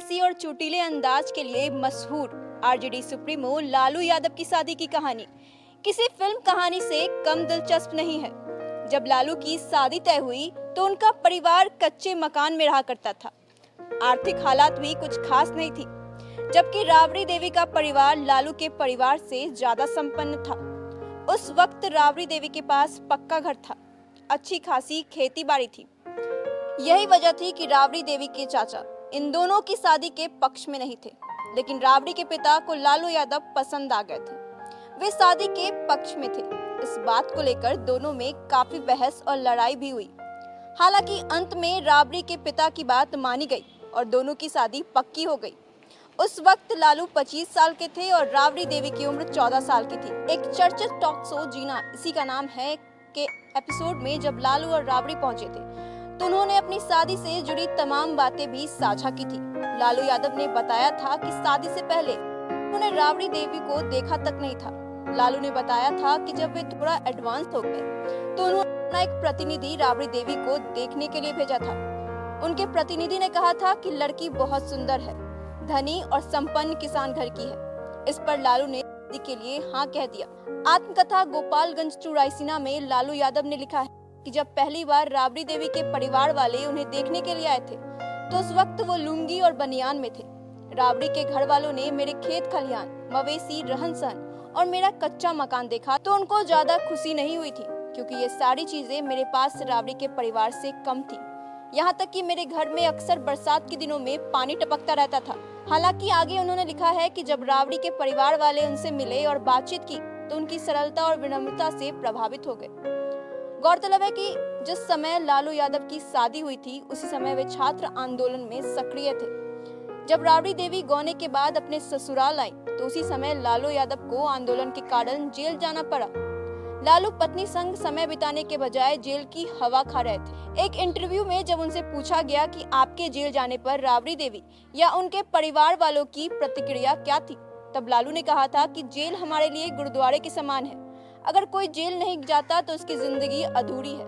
Spicy और चोटीले अंदाज के लिए मशहूर आरजेडी सुप्रीमो लालू यादव की शादी की कहानी किसी फिल्म कहानी से कम दिलचस्प नहीं है। जब लालू की शादी तय हुई तो उनका परिवार कच्चे मकान में रहा करता था। आर्थिक हालात भी कुछ खास नहीं थी, जबकि राबड़ी देवी का परिवार लालू के परिवार से ज्यादा संपन्न था। उस वक्त राबड़ी देवी के पास पक्का घर था, अच्छी खासी खेती बाड़ी थी। यही वजह थी कि राबड़ी देवी के चाचा इन दोनों की शादी के पक्ष में नहीं थे, लेकिन राबड़ी के पिता को लालू यादव पसंद आ गए थे। वे शादी के पक्ष में थे। इस बात को लेकर दोनों में काफी बहस और लड़ाई भी हुई। हालांकि अंत में राबड़ी के पिता की बात मानी गई और दोनों की शादी पक्की हो गई। उस वक्त लालू 25 साल के थे और राबड़ी देवी की उम्र 14 साल की थी। एक चर्चित टॉक शो जीना इसी का नाम है के एपिसोड में जब लालू और राबड़ी पहुंचे थे तो उन्होंने अपनी शादी से जुड़ी तमाम बातें भी साझा की थी। लालू यादव ने बताया था कि शादी से पहले उन्होंने राबड़ी देवी को देखा तक नहीं था। लालू ने बताया था कि जब वे थोड़ा एडवांस हो गए तो उन्होंने अपना एक प्रतिनिधि राबड़ी देवी को देखने के लिए भेजा था। उनके प्रतिनिधि ने कहा था कि लड़की बहुत सुंदर है, धनी और संपन्न किसान घर की है। इस पर लालू ने शादी के लिए हाँ कह दिया। आत्मकथा गोपालगंज टू रायसीना में लालू यादव ने लिखा है कि जब पहली बार राबड़ी देवी के परिवार वाले उन्हें देखने के लिए आए थे तो उस वक्त वो लुंगी और बनियान में थे। राबड़ी के घर वालों ने मेरे खेत खलिहान, मवेशी, रहन सहन और मेरा कच्चा मकान देखा तो उनको ज्यादा खुशी नहीं हुई थी, क्योंकि ये सारी चीजें मेरे पास राबड़ी के परिवार से कम थी। यहाँ तक कि मेरे घर में अक्सर बरसात के दिनों में पानी टपकता रहता था। हालांकि आगे उन्होंने लिखा है कि जब राबड़ी के परिवार वाले उनसे मिले और बातचीत की तो उनकी सरलता और विनम्रता से प्रभावित हो गए। गौरतलब है कि जिस समय लालू यादव की शादी हुई थी उसी समय वे छात्र आंदोलन में सक्रिय थे। जब राबड़ी देवी गौने के बाद अपने ससुराल आई तो उसी समय लालू यादव को आंदोलन के कारण जेल जाना पड़ा। लालू पत्नी संग समय बिताने के बजाय जेल की हवा खा रहे थे। एक इंटरव्यू में जब उनसे पूछा गया कि आपके जेल जाने पर राबड़ी देवी या उनके परिवार वालों की प्रतिक्रिया क्या थी, तब लालू ने कहा था कि जेल हमारे लिए गुरुद्वारे के समान है। अगर कोई जेल नहीं जाता तो उसकी जिंदगी अधूरी है।